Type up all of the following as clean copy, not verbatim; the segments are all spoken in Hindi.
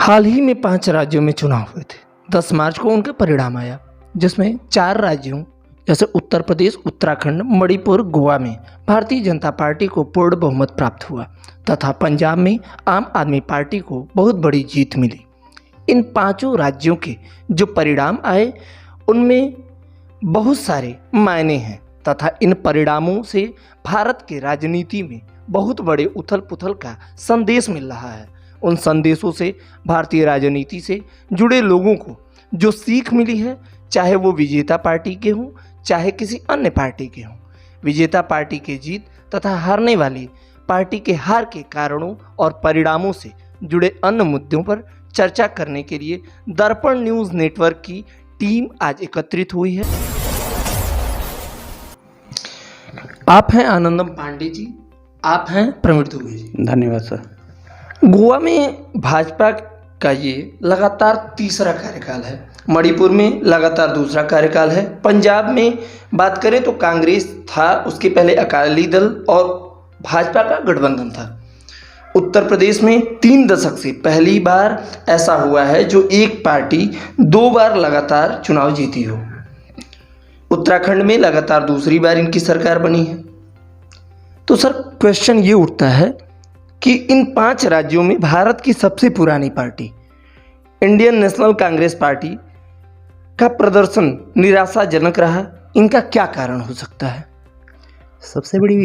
हाल ही में 5 राज्यों में चुनाव हुए थे। 10 मार्च को उनका परिणाम आया, जिसमें 4 राज्यों जैसे उत्तर प्रदेश, उत्तराखंड, मणिपुर, गोवा में भारतीय जनता पार्टी को पूर्ण बहुमत प्राप्त हुआ तथा पंजाब में आम आदमी पार्टी को बहुत बड़ी जीत मिली। इन 5 राज्यों के जो परिणाम आए उनमें बहुत सारे मायने हैं तथा इन परिणामों से भारत के राजनीति में बहुत बड़े उथल पुथल का संदेश मिल रहा है। उन संदेशों से भारतीय राजनीति से जुड़े लोगों को जो सीख मिली है, चाहे वो विजेता पार्टी के हों चाहे किसी अन्य पार्टी के हों, विजेता पार्टी के जीत तथा हारने वाली पार्टी के हार के कारणों और परिणामों से जुड़े अन्य मुद्दों पर चर्चा करने के लिए दर्पण न्यूज़ नेटवर्क की टीम आज एकत्रित हुई है। आप हैं आनंदम पांडे जी, आप हैं प्रवीण दुबे जी। धन्यवाद सर। गोवा में भाजपा का ये लगातार तीसरा कार्यकाल है, मणिपुर में लगातार दूसरा कार्यकाल है, पंजाब में बात करें तो कांग्रेस था, उसके पहले अकाली दल और भाजपा का गठबंधन था। उत्तर प्रदेश में 3 दशक से पहली बार ऐसा हुआ है जो एक पार्टी 2 बार लगातार चुनाव जीती हो। उत्तराखंड में लगातार दूसरी बार इनकी सरकार बनी है। तो सर क्वेश्चन ये उठता है कि इन 5 राज्यों में भारत की सबसे पुरानी party Indian national Congress party का प्रदर्शन निराशाजनक रहा, इनका क्या कारण हो सकता है? सबसे बड़ी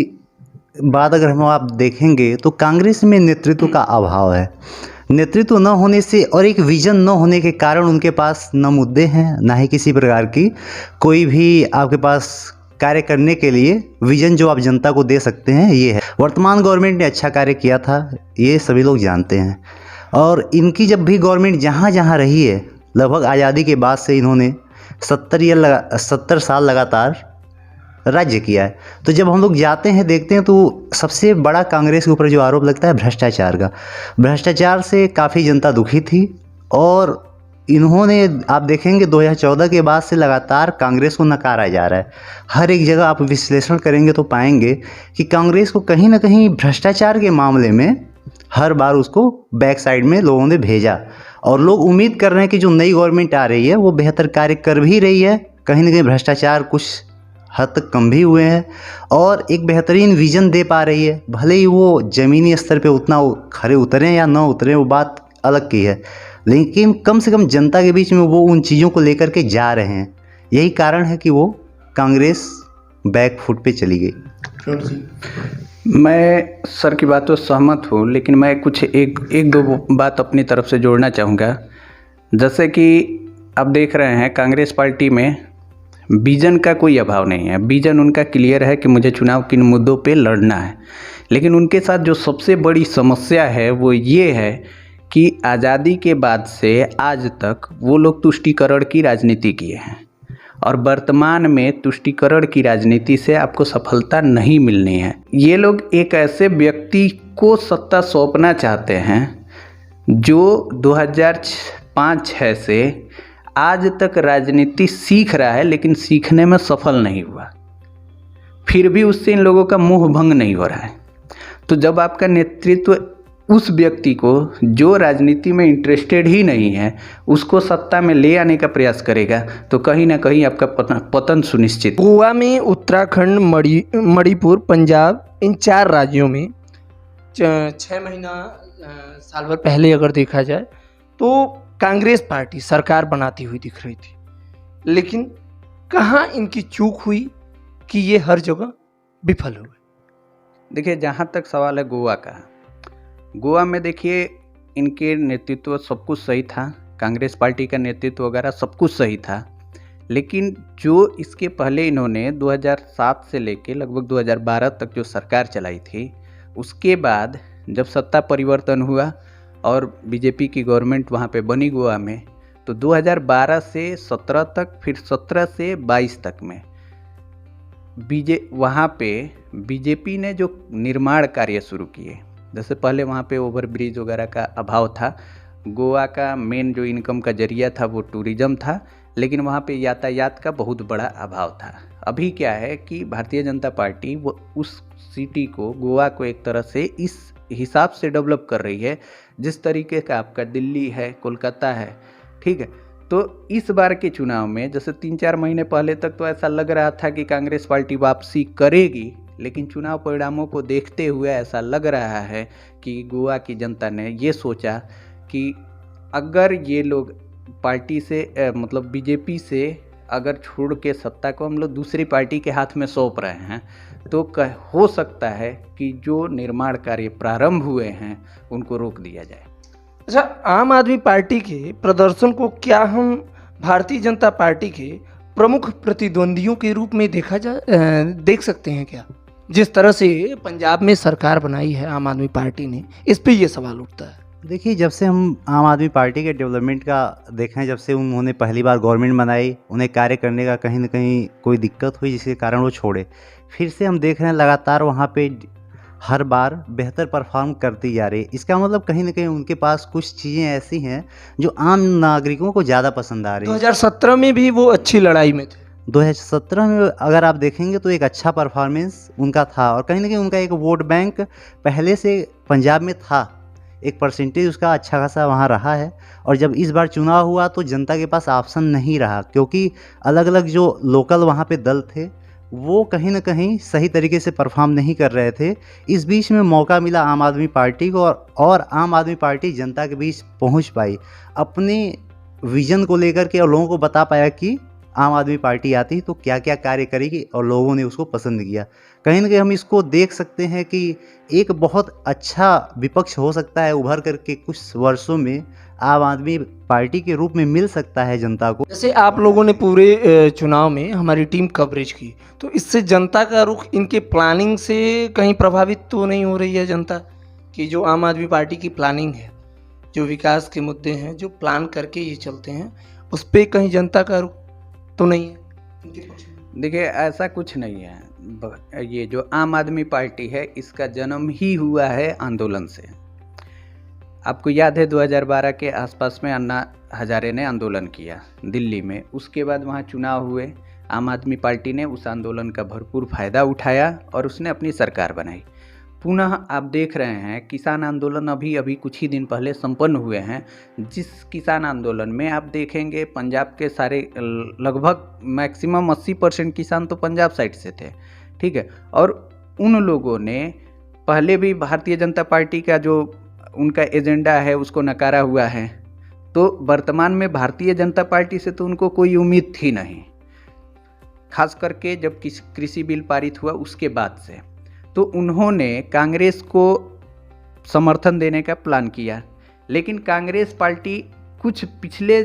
बात अगर हम आप देखेंगे तो कांग्रेस में नेतृत्व का अभाव है। नेतृत्व न होने से और एक विजन न होने के कारण उनके पास न मुद्दे हैं, ना ही किसी प्रकार की कोई भी आपके पास कार्य करने के लिए विजन जो आप जनता को दे सकते हैं। ये है, वर्तमान गवर्नमेंट ने अच्छा कार्य किया था, ये सभी लोग जानते हैं। और इनकी जब भी गवर्नमेंट जहाँ जहाँ रही है, लगभग आज़ादी के बाद से इन्होंने 70 साल लगातार राज्य किया है। तो जब हम लोग जाते हैं देखते हैं तो सबसे बड़ा कांग्रेस के ऊपर जो आरोप लगता है भ्रष्टाचार का। भ्रष्टाचार से काफ़ी जनता दुखी थी और इन्होंने आप देखेंगे 2014 के बाद से लगातार कांग्रेस को नकारा जा रहा है। हर एक जगह आप विश्लेषण करेंगे तो पाएंगे कि कांग्रेस को कहीं ना कहीं भ्रष्टाचार के मामले में हर बार उसको बैक साइड में लोगों ने भेजा। और लोग उम्मीद कर रहे हैं कि जो नई गवर्नमेंट आ रही है वो बेहतर कार्य कर भी रही है, कहीं ना कहीं भ्रष्टाचार कुछ हद तक कम भी हुए हैं और एक बेहतरीन विजन दे पा रही है। भले ही वो ज़मीनी स्तर पे उतना खरे उतरें या न उतरें वो बात अलग की है, लेकिन कम से कम जनता के बीच में वो उन चीज़ों को लेकर के जा रहे हैं। यही कारण है कि वो कांग्रेस बैक फुट पे चली गई। मैं सर की बात तो सहमत हूँ, लेकिन मैं कुछ एक दो बात अपनी तरफ से जोड़ना चाहूँगा। जैसे कि आप देख रहे हैं कांग्रेस पार्टी में विजन का कोई अभाव नहीं है। विजन उनका क्लियर है कि मुझे चुनाव किन मुद्दों पे लड़ना है, लेकिन उनके साथ जो सबसे बड़ी समस्या है वो ये है कि आज़ादी के बाद से आज तक वो लोग तुष्टीकरण की राजनीति किए हैं और वर्तमान में तुष्टीकरण की राजनीति से आपको सफलता नहीं मिलनी है। ये लोग एक ऐसे व्यक्ति को सत्ता सौंपना चाहते हैं जो 2005-6 से आज तक राजनीति सीख रहा है, लेकिन सीखने में सफल नहीं हुआ, फिर भी उससे इन लोगों का मोह भंग नहीं हो रहा है। तो जब आपका नेतृत्व उस व्यक्ति को जो राजनीति में इंटरेस्टेड ही नहीं है उसको सत्ता में ले आने का प्रयास करेगा तो कहीं ना कहीं आपका पतन सुनिश्चित। गोवा में, उत्तराखंड, मणिपुर, पंजाब, इन 4 राज्यों में 6 महीना साल भर पहले अगर देखा जाए तो कांग्रेस पार्टी सरकार बनाती हुई दिख रही थी, लेकिन कहाँ इनकी चूक हुई कि ये हर जगह विफल हुए? देखिए, जहाँ तक सवाल है गोवा का, गोवा में देखिए इनके नेतृत्व सब कुछ सही था, कांग्रेस पार्टी का नेतृत्व वगैरह सब कुछ सही था, लेकिन जो इसके पहले इन्होंने 2007 से लेके लगभग 2012 तक जो सरकार चलाई थी, उसके बाद जब सत्ता परिवर्तन हुआ और बीजेपी की गवर्नमेंट वहाँ पे बनी गोवा में, तो 2012 से 17 तक, फिर 17 से 22 तक में वहाँ पे बीजेपी ने जो निर्माण कार्य शुरू किए, जैसे पहले वहाँ पे ओवरब्रिज वगैरह का अभाव था। गोवा का मेन जो इनकम का जरिया था वो टूरिज़्म था, लेकिन वहाँ पे यातायात का बहुत बड़ा अभाव था। अभी क्या है कि भारतीय जनता पार्टी वो उस सिटी को, गोवा को एक तरह से इस हिसाब से डेवलप कर रही है, जिस तरीके का आपका दिल्ली है, कोलकाता है, ठीक है। तो इस बार के चुनाव में जैसे 3-4 महीने पहले तक तो ऐसा लग रहा था कि कांग्रेस पार्टी वापसी करेगी, लेकिन चुनाव परिणामों को देखते हुए ऐसा लग रहा है कि गोवा की जनता ने ये सोचा कि अगर ये लोग पार्टी से मतलब बीजेपी से अगर छोड़ के सत्ता को हम लोग दूसरी पार्टी के हाथ में सौंप रहे हैं, तो हो सकता है कि जो निर्माण कार्य प्रारंभ हुए हैं उनको रोक दिया जाए। अच्छा, आम आदमी पार्टी के प्रदर्शन को क्या हम भारतीय जनता पार्टी के प्रमुख प्रतिद्वंदियों के रूप में देख सकते हैं क्या? जिस तरह से पंजाब में सरकार बनाई है आम आदमी पार्टी ने, इस पे ये सवाल उठता है। देखिए, जब से हम आम आदमी पार्टी के डेवलपमेंट का देखें, जब से उन्होंने पहली बार गवर्नमेंट बनाई, उन्हें कार्य करने का कहीं ना कहीं कोई दिक्कत हुई जिसके कारण वो छोड़े, फिर से हम देख रहे हैं लगातार वहाँ पे हर बार बेहतर परफॉर्म करती जा रही है। इसका मतलब कहीं ना कहीं उनके पास कुछ चीज़ें ऐसी हैं जो आम नागरिकों को ज़्यादा पसंद आ रही हैं। 2017 में भी वो अच्छी लड़ाई में थे। 2017 में अगर आप देखेंगे तो एक अच्छा परफॉर्मेंस उनका था, और कहीं ना कहीं उनका एक वोट बैंक पहले से पंजाब में था, एक परसेंटेज उसका अच्छा खासा वहाँ रहा है। और जब इस बार चुनाव हुआ तो जनता के पास ऑप्शन नहीं रहा, क्योंकि अलग अलग जो लोकल वहाँ पे दल थे वो कहीं ना कहीं सही तरीके से परफॉर्म नहीं कर रहे थे। इस बीच में मौका मिला आम आदमी पार्टी को, और आम आदमी पार्टी जनता के बीच पहुंच पाई, अपने विजन को लेकर के, और लोगों को बता पाया कि आम आदमी पार्टी आती तो क्या क्या कार्य करेगी, और लोगों ने उसको पसंद किया। कहीं ना कहीं हम इसको देख सकते हैं कि एक बहुत अच्छा विपक्ष हो सकता है उभर करके कुछ वर्षों में आम आदमी पार्टी के रूप में मिल सकता है जनता को। जैसे आप लोगों ने पूरे चुनाव में हमारी टीम कवरेज की, तो इससे जनता का रुख इनके प्लानिंग से कहीं प्रभावित तो नहीं हो रही है जनता? कि जो आम आदमी पार्टी की प्लानिंग है, जो विकास के मुद्दे हैं, जो प्लान करके ये चलते हैं, उस पर कहीं जनता का रुख तो नहीं है इनके पक्ष में? देखिए, ऐसा कुछ नहीं है। ये जो आम आदमी पार्टी है, इसका जन्म ही हुआ है आंदोलन से। आपको याद है 2012 के आसपास में अन्ना हजारे ने आंदोलन किया दिल्ली में, उसके बाद वहाँ चुनाव हुए, आम आदमी पार्टी ने उस आंदोलन का भरपूर फ़ायदा उठाया और उसने अपनी सरकार बनाई। पुनः आप देख रहे हैं किसान आंदोलन अभी कुछ ही दिन पहले संपन्न हुए हैं, जिस किसान आंदोलन में आप देखेंगे पंजाब के सारे लगभग मैक्सिमम 80% किसान तो पंजाब साइड से थे, ठीक है। और उन लोगों ने पहले भी भारतीय जनता पार्टी का जो उनका एजेंडा है उसको नकारा हुआ है, तो वर्तमान में भारतीय जनता पार्टी से तो उनको कोई उम्मीद थी नहीं, खास करके जब कृषि बिल पारित हुआ उसके बाद से। तो उन्होंने कांग्रेस को समर्थन देने का प्लान किया, लेकिन कांग्रेस पार्टी कुछ पिछले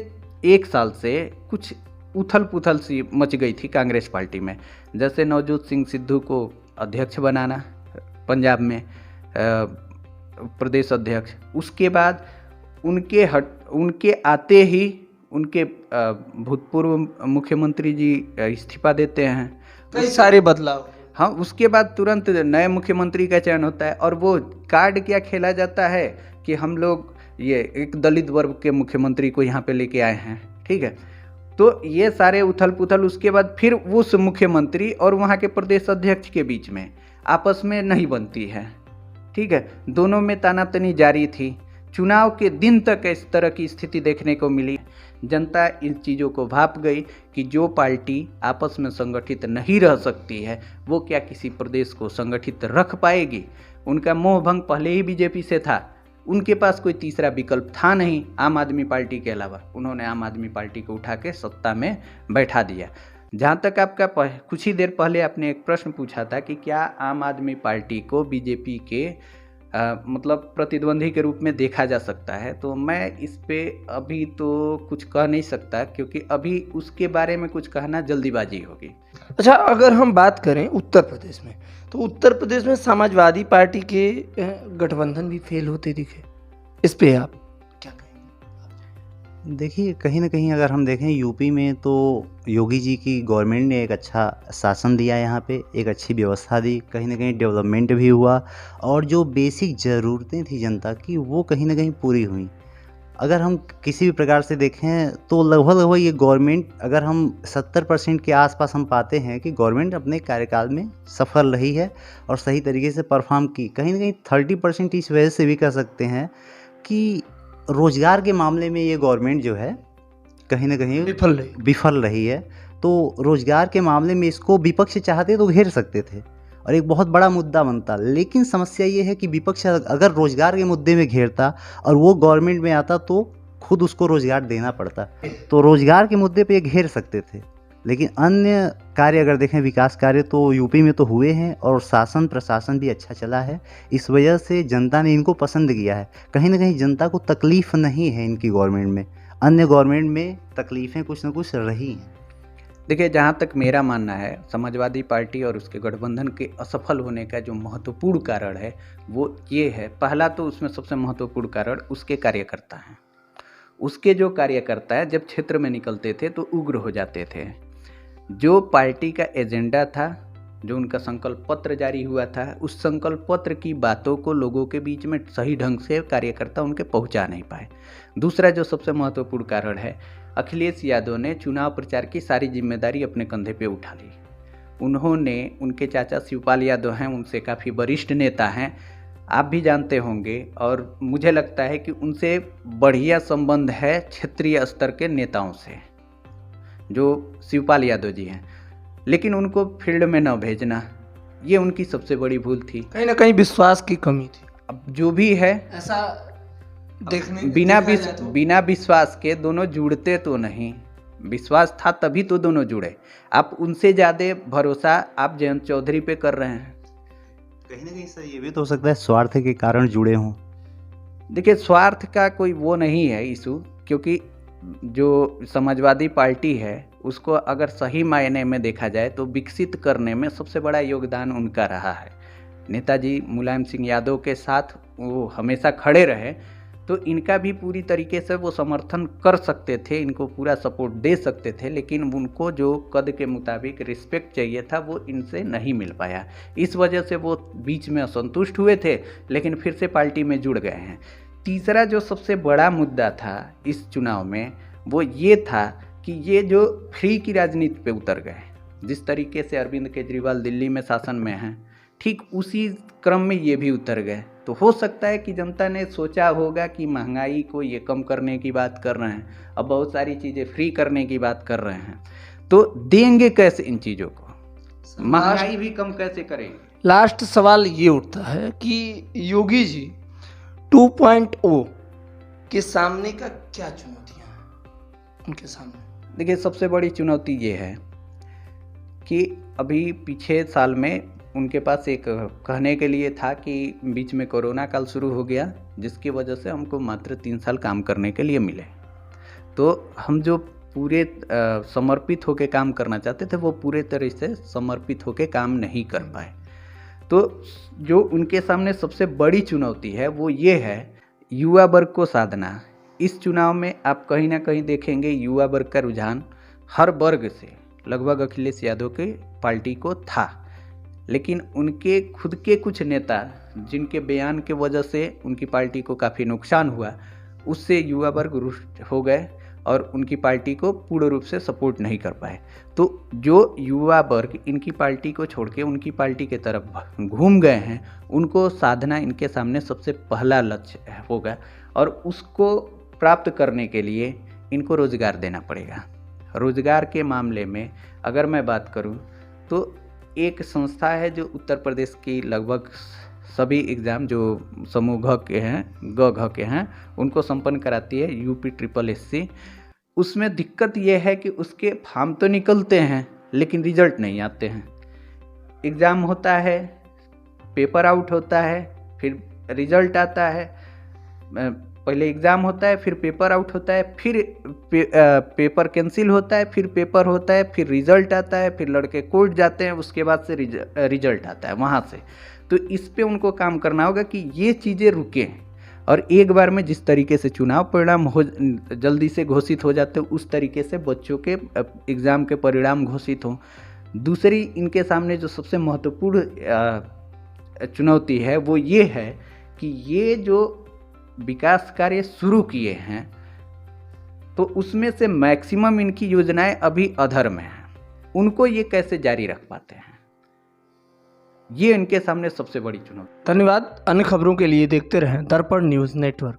1 साल से कुछ उथल पुथल सी मच गई थी कांग्रेस पार्टी में। जैसे नवजोत सिंह सिद्धू को अध्यक्ष बनाना पंजाब में, प्रदेश अध्यक्ष, उसके बाद उनके आते ही उनके भूतपूर्व मुख्यमंत्री जी इस्तीफा देते हैं, कई सारे बदलाव। हाँ, उसके बाद तुरंत नए मुख्यमंत्री का चयन होता है, और वो कार्ड क्या खेला जाता है कि हम लोग ये एक दलित वर्ग के मुख्यमंत्री को यहाँ पे लेके आए हैं, ठीक है। तो ये सारे उथल पुथल, उसके बाद फिर उस मुख्यमंत्री और वहाँ के प्रदेश अध्यक्ष के बीच में आपस में नहीं बनती है, ठीक है। दोनों में तानातनी जारी थी। चुनाव के दिन तक इस तरह की स्थिति देखने को मिली। जनता इन चीज़ों को भाप गई कि जो पार्टी आपस में संगठित नहीं रह सकती है वो क्या किसी प्रदेश को संगठित रख पाएगी। उनका मोह भंग पहले ही बीजेपी से था, उनके पास कोई तीसरा विकल्प था नहीं आम आदमी पार्टी के अलावा। उन्होंने आम आदमी पार्टी को उठा के सत्ता में बैठा दिया। जहाँ तक आपका कुछ ही देर पहले आपने एक प्रश्न पूछा था कि क्या आम आदमी पार्टी को बीजेपी के मतलब प्रतिद्वंदी के रूप में देखा जा सकता है, तो मैं इस पे अभी तो कुछ कह नहीं सकता, क्योंकि अभी उसके बारे में कुछ कहना जल्दीबाजी होगी। अच्छा, अगर हम बात करें उत्तर प्रदेश में, तो उत्तर प्रदेश में समाजवादी पार्टी के गठबंधन भी फेल होते दिखे, इस पे आप क्या कहेंगे? देखिए, कहीं ना कहीं अगर हम देखें यूपी में तो योगी जी की गवर्नमेंट ने एक अच्छा शासन दिया, यहाँ पे एक अच्छी व्यवस्था दी, कहीं ना कहीं डेवलपमेंट भी हुआ, और जो बेसिक ज़रूरतें थी जनता की वो कहीं ना कहीं पूरी हुई। अगर हम किसी भी प्रकार से देखें तो लगभग ये गवर्नमेंट, अगर हम 70% के आसपास हम पाते हैं कि गवर्नमेंट अपने कार्यकाल में सफल रही है और सही तरीके से परफॉर्म की। कहीं ना कहीं 30% इस वजह से भी कह सकते हैं कि रोजगार के मामले में ये गवर्नमेंट जो है कहीं ना कहीं विफल रही है। तो रोजगार के मामले में इसको विपक्ष चाहते तो घेर सकते थे और एक बहुत बड़ा मुद्दा बनता, लेकिन समस्या ये है कि विपक्ष अगर रोजगार के मुद्दे में घेरता और वो गवर्नमेंट में आता तो खुद उसको रोजगार देना पड़ता, तो रोजगार के मुद्दे पे ये घेर सकते थे। लेकिन अन्य कार्य अगर देखें, विकास कार्य तो यूपी में तो हुए हैं और शासन प्रशासन भी अच्छा चला है। इस वजह से जनता ने इनको पसंद किया है। कहीं ना कहीं जनता को तकलीफ नहीं है इनकी गवर्नमेंट में, अन्य गवर्नमेंट में तकलीफ़ें कुछ ना कुछ रही हैं। देखिए, जहाँ तक मेरा मानना है, समाजवादी पार्टी और उसके गठबंधन के असफल होने का जो महत्वपूर्ण कारण है वो ये है, पहला तो उसमें सबसे महत्वपूर्ण कारण उसके कार्यकर्ता हैं। उसके जो कार्यकर्ता है जब क्षेत्र में निकलते थे तो उग्र हो जाते थे। जो पार्टी का एजेंडा था, जो उनका संकल्प पत्र जारी हुआ था, उस संकल्प पत्र की बातों को लोगों के बीच में सही ढंग से कार्यकर्ता उनके पहुंचा नहीं पाए। दूसरा जो सबसे महत्वपूर्ण कारण है, अखिलेश यादव ने चुनाव प्रचार की सारी जिम्मेदारी अपने कंधे पे उठा ली। उन्होंने, उनके चाचा शिवपाल यादव हैं, उनसे काफ़ी वरिष्ठ नेता हैं, आप भी जानते होंगे, और मुझे लगता है कि उनसे बढ़िया संबंध है क्षेत्रीय स्तर के नेताओं से, जो शिवपाल यादव जी हैं। लेकिन उनको फील्ड में न भेजना, ये उनकी सबसे बड़ी भूल थी। कहीं ना कहीं विश्वास की कमी थी। अब जो भी है, ऐसा बिना विश्वास के दोनों जुड़ते तो नहीं। विश्वास था तभी तो दोनों जुड़े। आप उनसे ज़्यादा भरोसा आप जयंत चौधरी पे कर रहे हैं। कहीं ना कहीं सर ये भी तो हो सकता है स्वार्थ के कारण जुड़े हों। देखिए, स्वार्थ का कोई वो नहीं है इशू, क्योंकि जो समाजवादी पार्टी है उसको अगर सही मायने में देखा जाए तो विकसित करने में सबसे बड़ा योगदान उनका रहा है। नेताजी मुलायम सिंह यादव के साथ वो हमेशा खड़े रहे, तो इनका भी पूरी तरीके से वो समर्थन कर सकते थे, इनको पूरा सपोर्ट दे सकते थे, लेकिन उनको जो कद के मुताबिक रिस्पेक्ट चाहिए था वो इनसे नहीं मिल पाया। इस वजह से वो बीच में असंतुष्ट हुए थे, लेकिन फिर से पार्टी में जुड़ गए हैं। तीसरा जो सबसे बड़ा मुद्दा था इस चुनाव में वो ये था कि ये जो फ्री की राजनीति पे उतर गए। जिस तरीके से अरविंद केजरीवाल दिल्ली में शासन में हैं, ठीक उसी क्रम में ये भी उतर गए। तो हो सकता है कि जनता ने सोचा होगा कि महंगाई को ये कम करने की बात कर रहे हैं, अब बहुत सारी चीज़ें फ्री करने की बात कर रहे हैं, तो देंगे कैसे इन चीज़ों को, महंगाई भी कम कैसे करेंगे। लास्ट सवाल ये उठता है कि योगी जी 2.0 के सामने का क्या चुनौतियाँ हैं उनके सामने? देखिए, सबसे बड़ी चुनौती ये है कि अभी पीछे साल में उनके पास एक कहने के लिए था कि बीच में कोरोना काल शुरू हो गया, जिसकी वजह से हमको मात्र 3 साल काम करने के लिए मिले। तो हम जो पूरे समर्पित होकर काम करना चाहते थे वो पूरे तरह से समर्पित होकर काम नहीं कर पाए। तो जो उनके सामने सबसे बड़ी चुनौती है वो ये है युवा वर्ग को साधना। इस चुनाव में आप कहीं ना कहीं देखेंगे युवा वर्ग का रुझान हर वर्ग से लगभग अखिलेश यादव के पार्टी को था, लेकिन उनके खुद के कुछ नेता जिनके बयान के वजह से उनकी पार्टी को काफ़ी नुकसान हुआ, उससे युवा वर्ग रुष्ट हो गए और उनकी पार्टी को पूर्ण रूप से सपोर्ट नहीं कर पाए। तो जो युवा वर्ग इनकी पार्टी को छोड़ के उनकी पार्टी के तरफ घूम गए हैं, उनको साधना इनके सामने सबसे पहला लक्ष्य होगा, और उसको प्राप्त करने के लिए इनको रोज़गार देना पड़ेगा। रोज़गार के मामले में अगर मैं बात करूं तो एक संस्था है जो उत्तर प्रदेश की लगभग सभी एग्ज़ाम जो समूह घ के हैं, ग घ के हैं, उनको संपन्न कराती है UPSSC। उसमें दिक्कत यह है कि उसके फॉर्म तो निकलते हैं लेकिन रिजल्ट नहीं आते हैं। एग्ज़ाम होता है, पेपर आउट होता है, फिर रिजल्ट आता है। पहले एग्ज़ाम होता है, फिर पेपर आउट होता है, फिर पेपर कैंसिल होता है, फिर पेपर होता है, फिर रिजल्ट आता है, फिर लड़के कोर्ट जाते हैं, उसके बाद से रिजल्ट आता है वहाँ से। तो इस पे उनको काम करना होगा कि ये चीज़ें रुकें, और एक बार में जिस तरीके से चुनाव परिणाम जल्दी से घोषित हो जाते हैं उस तरीके से बच्चों के एग्ज़ाम के परिणाम घोषित हों। दूसरी इनके सामने जो सबसे महत्वपूर्ण चुनौती है वो ये है कि ये जो विकास कार्य शुरू किए हैं तो उसमें से मैक्सिमम इनकी योजनाएं अभी अधर में हैं, उनको ये कैसे जारी रख पाते हैं, ये इनके सामने सबसे बड़ी चुनौती। धन्यवाद। अन्य खबरों के लिए देखते रहें दर्पण न्यूज़ नेटवर्क।